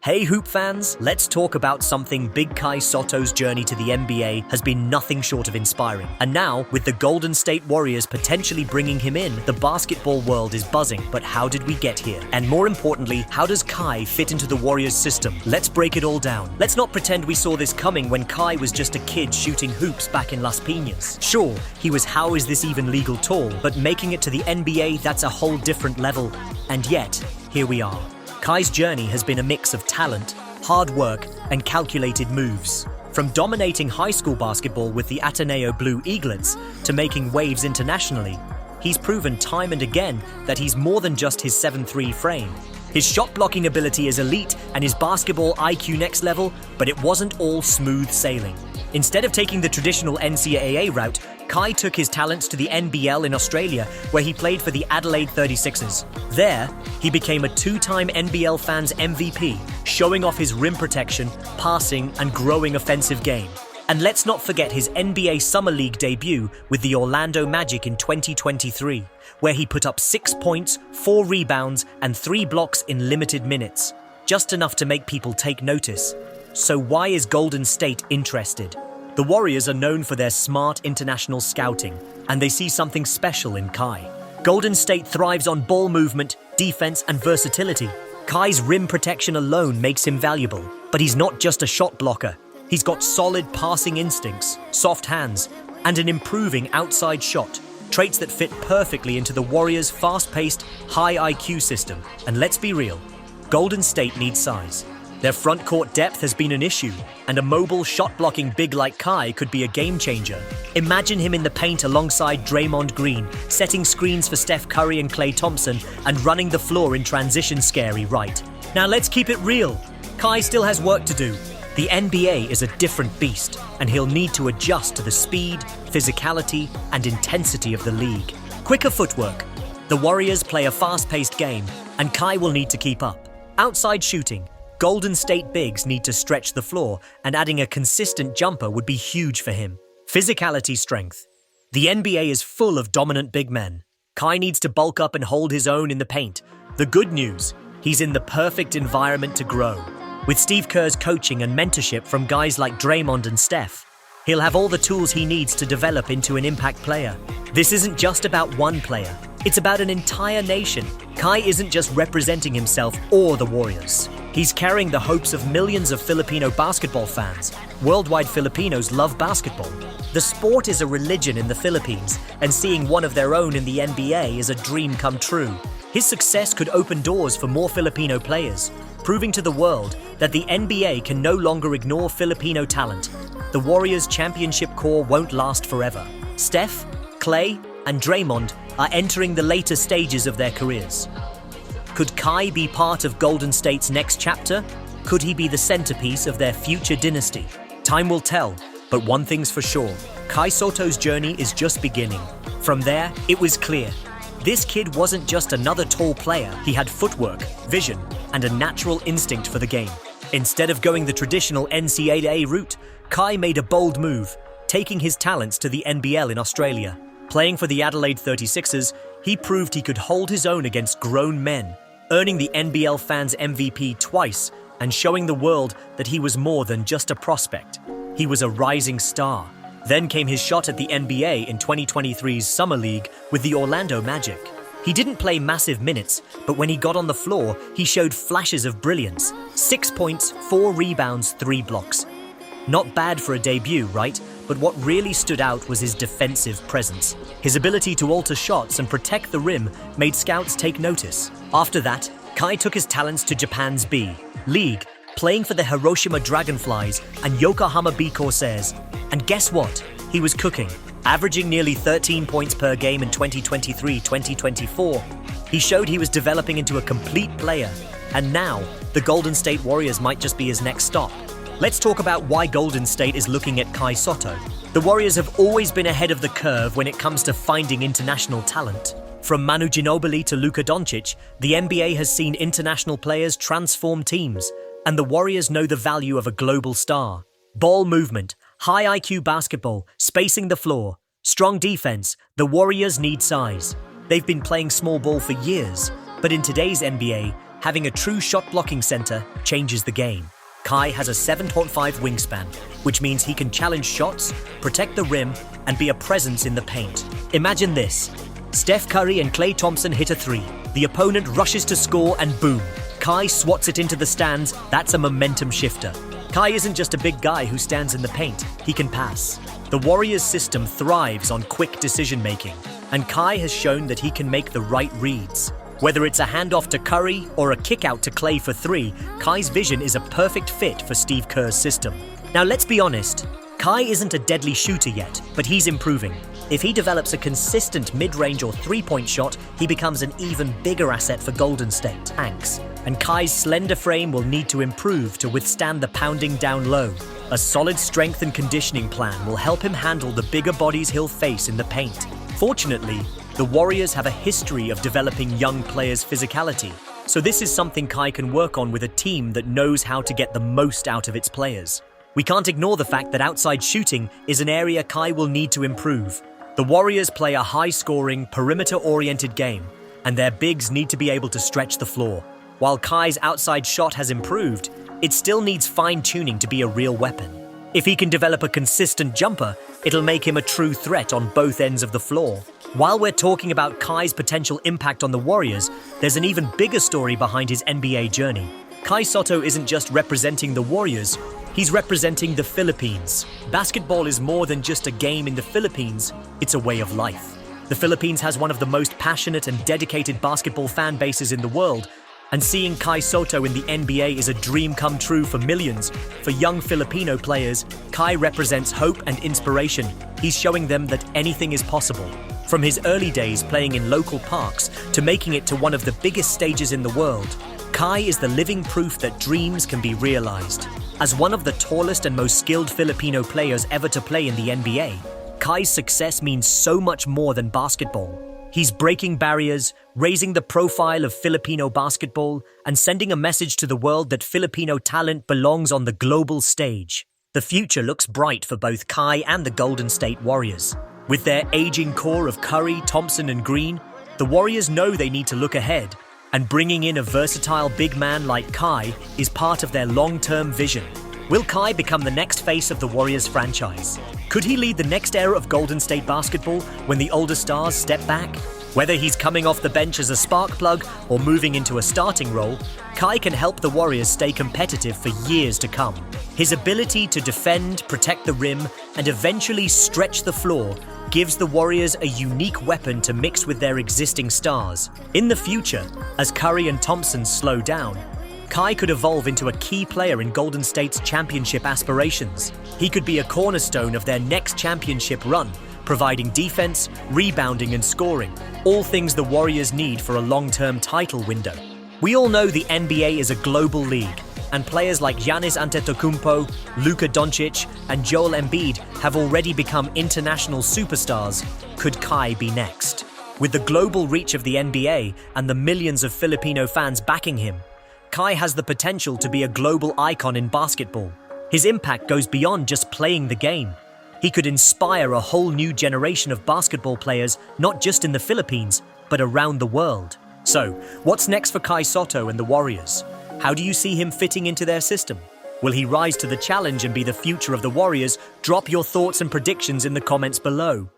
Hey Hoop fans, let's talk about something big. Kai Sotto's journey to the NBA has been nothing short of inspiring. And now, with the Golden State Warriors potentially bringing him in, the basketball world is buzzing. But how did we get here? And more importantly, how does Kai fit into the Warriors system? Let's break it all down. Let's not pretend we saw this coming when Kai was just a kid shooting hoops back in Las Piñas. Sure, he was how is this even legal tall, but making it to the NBA, that's a whole different level. And yet, here we are. Kai's journey has been a mix of talent, hard work, and calculated moves. From dominating high school basketball with the Ateneo Blue Eaglets to making waves internationally, he's proven time and again that he's more than just his 7'3" frame. His shot-blocking ability is elite and his basketball IQ next level, but it wasn't all smooth sailing. Instead of taking the traditional NCAA route, Kai took his talents to the NBL in Australia, where he played for the Adelaide 36ers. There, he became a two-time NBL fans MVP, showing off his rim protection, passing, and growing offensive game. And let's not forget his NBA Summer League debut with the Orlando Magic in 2023, where he put up 6 points, 4 rebounds, and 3 blocks in limited minutes, just enough to make people take notice. So why is Golden State interested? The Warriors are known for their smart international scouting, and they see something special in Kai. Golden State thrives on ball movement, defense, and versatility. Kai's rim protection alone makes him valuable, but he's not just a shot blocker. He's got solid passing instincts, soft hands, and an improving outside shot, traits that fit perfectly into the Warriors' fast-paced, high IQ system. And let's be real, Golden State needs size. Their front court depth has been an issue, and a mobile shot-blocking big like Kai could be a game-changer. Imagine him in the paint alongside Draymond Green, setting screens for Steph Curry and Klay Thompson, and running the floor in transition scary right. Now let's keep it real. Kai still has work to do. The NBA is a different beast, and he'll need to adjust to the speed, physicality, and intensity of the league. Quicker footwork. The Warriors play a fast-paced game, and Kai will need to keep up. Outside shooting. Golden State bigs need to stretch the floor, and adding a consistent jumper would be huge for him. Physicality strength. The NBA is full of dominant big men. Kai needs to bulk up and hold his own in the paint. The good news, he's in the perfect environment to grow. With Steve Kerr's coaching and mentorship from guys like Draymond and Steph, he'll have all the tools he needs to develop into an impact player. This isn't just about one player. It's about an entire nation. Kai isn't just representing himself or the Warriors. He's carrying the hopes of millions of Filipino basketball fans. Worldwide Filipinos love basketball. The sport is a religion in the Philippines, and seeing one of their own in the NBA is a dream come true. His success could open doors for more Filipino players, proving to the world that the NBA can no longer ignore Filipino talent. The Warriors' championship core won't last forever. Steph, Klay, and Draymond are entering the later stages of their careers. Could Kai be part of Golden State's next chapter? Could he be the centerpiece of their future dynasty? Time will tell, but one thing's for sure. Kai Sotto's journey is just beginning. From there, it was clear. This kid wasn't just another tall player. He had footwork, vision, and a natural instinct for the game. Instead of going the traditional NCAA route, Kai made a bold move, taking his talents to the NBL in Australia. Playing for the Adelaide 36ers, he proved he could hold his own against grown men, earning the NBL fans MVP twice and showing the world that he was more than just a prospect. He was a rising star. Then came his shot at the NBA in 2023's Summer League with the Orlando Magic. He didn't play massive minutes, but when he got on the floor, he showed flashes of brilliance. 6 points, 4 rebounds, 3 blocks. Not bad for a debut, right? But what really stood out was his defensive presence. His ability to alter shots and protect the rim made scouts take notice. After that, Kai took his talents to Japan's B.League, playing for the Hiroshima Dragonflies and Yokohama B Corsairs. And guess what? He was cooking, averaging nearly 13 points per game in 2023-2024. He showed he was developing into a complete player. And now, the Golden State Warriors might just be his next stop. Let's talk about why Golden State is looking at Kai Sotto. The Warriors have always been ahead of the curve when it comes to finding international talent. From Manu Ginobili to Luka Doncic, the NBA has seen international players transform teams, and the Warriors know the value of a global star. Ball movement, high IQ basketball, spacing the floor, strong defense, the Warriors need size. They've been playing small ball for years, but in today's NBA, Having a true shot-blocking center changes the game. Kai has a 7.5 wingspan, which means he can challenge shots, protect the rim, and be a presence in the paint. Imagine this. Steph Curry and Klay Thompson hit a three. The opponent rushes to score and boom, Kai swats it into the stands. That's a momentum shifter. Kai isn't just a big guy who stands in the paint, he can pass. The Warriors' system thrives on quick decision-making, and Kai has shown that he can make the right reads. Whether it's a handoff to Curry or a kick-out to Klay for three, Kai's vision is a perfect fit for Steve Kerr's system. Now let's be honest, Kai isn't a deadly shooter yet, but he's improving. If he develops a consistent mid-range or three-point shot, he becomes an even bigger asset for Golden State. Thanks. And Kai's slender frame will need to improve to withstand the pounding down low. A solid strength and conditioning plan will help him handle the bigger bodies he'll face in the paint. Fortunately, the Warriors have a history of developing young players' physicality, so this is something Kai can work on with a team that knows how to get the most out of its players. We can't ignore the fact that outside shooting is an area Kai will need to improve. The Warriors play a high-scoring, perimeter-oriented game, and their bigs need to be able to stretch the floor. While Kai's outside shot has improved, it still needs fine-tuning to be a real weapon. If he can develop a consistent jumper, it'll make him a true threat on both ends of the floor. While we're talking about Kai's potential impact on the Warriors, there's an even bigger story behind his NBA journey. Kai Sotto isn't just representing the Warriors, he's representing the Philippines. Basketball is more than just a game in the Philippines, it's a way of life. The Philippines has one of the most passionate and dedicated basketball fan bases in the world, and seeing Kai Sotto in the NBA is a dream come true for millions. For young Filipino players, Kai represents hope and inspiration. He's showing them that anything is possible. From his early days playing in local parks to making it to one of the biggest stages in the world, Kai is the living proof that dreams can be realized. As one of the tallest and most skilled Filipino players ever to play in the NBA, Kai's success means so much more than basketball. He's breaking barriers, raising the profile of Filipino basketball, and sending a message to the world that Filipino talent belongs on the global stage. The future looks bright for both Kai and the Golden State Warriors. With their aging core of Curry, Thompson, and Green, the Warriors know they need to look ahead, and bringing in a versatile big man like Kai is part of their long-term vision. Will Kai become the next face of the Warriors franchise? Could he lead the next era of Golden State basketball when the older stars step back? Whether he's coming off the bench as a spark plug or moving into a starting role, Kai can help the Warriors stay competitive for years to come. His ability to defend, protect the rim, and eventually stretch the floor gives the Warriors a unique weapon to mix with their existing stars. In the future, as Curry and Thompson slow down, Kai could evolve into a key player in Golden State's championship aspirations. He could be a cornerstone of their next championship run, providing defense, rebounding, and scoring, all things the Warriors need for a long-term title window. We all know the NBA is a global league, and players like Giannis Antetokounmpo, Luka Doncic, and Joel Embiid have already become international superstars. Could Kai be next? With the global reach of the NBA and the millions of Filipino fans backing him, Kai has the potential to be a global icon in basketball. His impact goes beyond just playing the game. He could inspire a whole new generation of basketball players, not just in the Philippines, but around the world. So, what's next for Kai Sotto and the Warriors? How do you see him fitting into their system? Will he rise to the challenge and be the future of the Warriors? Drop your thoughts and predictions in the comments below.